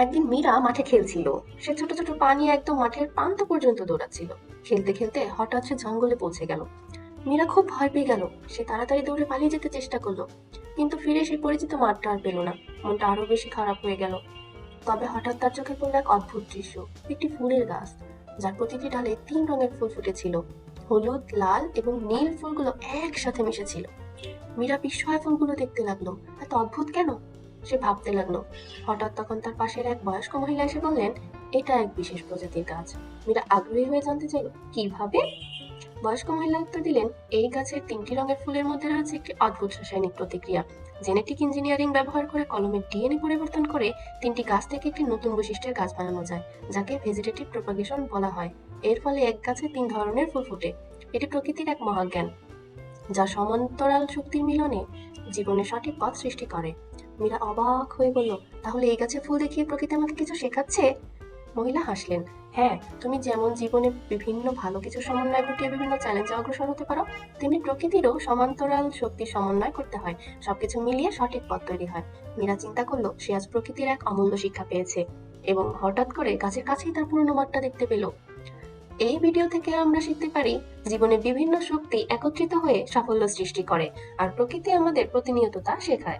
একদিন মীরা মাঠে খেলছিল। সে ছোট ছোট পা নিয়ে একদম মাঠের প্রান্ত পর্যন্ত দৌড়াচ্ছিল। খেলতে খেলতে হঠাৎ সে জঙ্গলে পৌঁছে গেল। মীরা খুব ভয় পেয়ে গেল। সে তাড়াতাড়ি দৌড়ে পালিয়ে যেতে চেষ্টা করলো, কিন্তু ফিরে সেই পরিচিত মাঠটা আর পেল না। মনটা আরো বেশি খারাপ হয়ে গেল। তবে হঠাৎ তার চোখে পড়ল এক অদ্ভুত দৃশ্য। একটি ফুলের গাছ, যার প্রতিটি ডালে 3 রঙের ফুল ফুটেছিল। হলুদ, লাল এবং নীল ফুলগুলো একসাথে মিশেছিল। মীরা বিস্ময়ে ফুলগুলো দেখতে লাগলো। এত অদ্ভুত কেন, সে ভাবতে লাগলো। হঠাৎ তখন তার পাশের এক বয়স্ক মহিলা এসে বললেন, এটা এক বিশেষ প্রজাতির গাছ। মীরা আগ্রহী হয়ে জানতে চাইল, কিভাবে? বয়স্ক মহিলা উত্তর দিলেন, এই গাছের 3টি রঙের ফুলের মধ্যে রয়েছে একটি অদ্ভুত রাসায়নিক প্রতিক্রিয়া। জেনেটিক ইঞ্জিনিয়ারিং ব্যবহার করে কলমের ডিএনএ পরিবর্তন করে 3টি গাছ থেকে একটি নতুন বৈশিষ্ট্যের গাছ বানানো যায়, যাকে ভেজিটেটিভ প্রপাগেশন বলা হয়। এর ফলে এক গাছে 3 ধরনের ফুল ফোটে। এটি প্রকৃতির এক মহাজ্ঞান, যা সমান্তরাল শক্তির মিলনে জীবনের সঠিক পথ সৃষ্টি করে। মীরা অবাক হয়ে বলল, তাহলে এই গাছে ফুল দেখিয়ে প্রকৃতি আমাকে কিছু শেখাচ্ছে? মহিলা হাসলেন, হ্যাঁ, তুমি যেমন জীবনে বিভিন্ন ভালো কিছু সমন্বয় ঘটিয়ে বিভিন্ন চ্যালেঞ্জে অগ্রসর হতে পারো, তেমনি প্রকৃতিরও সমান্তরাল শক্তির সমন্বয় করতে হয়। সবকিছু মিলিয়ে সঠিক পথ তৈরি হয়। মীরা চিন্তা করলো, সে আজ প্রকৃতির এক অমূল্য শিক্ষা পেয়েছে, এবং হঠাৎ করে গাছের কাছেই তার পুরনো মাঠটা দেখতে পেল। এই ভিডিও থেকে আমরা শিখতে পারি, জীবনে বিভিন্ন শক্তি একত্রিত হয়ে সাফল্য সৃষ্টি করে, আর প্রকৃতি আমাদের প্রতিনিয়ত তা শেখায়।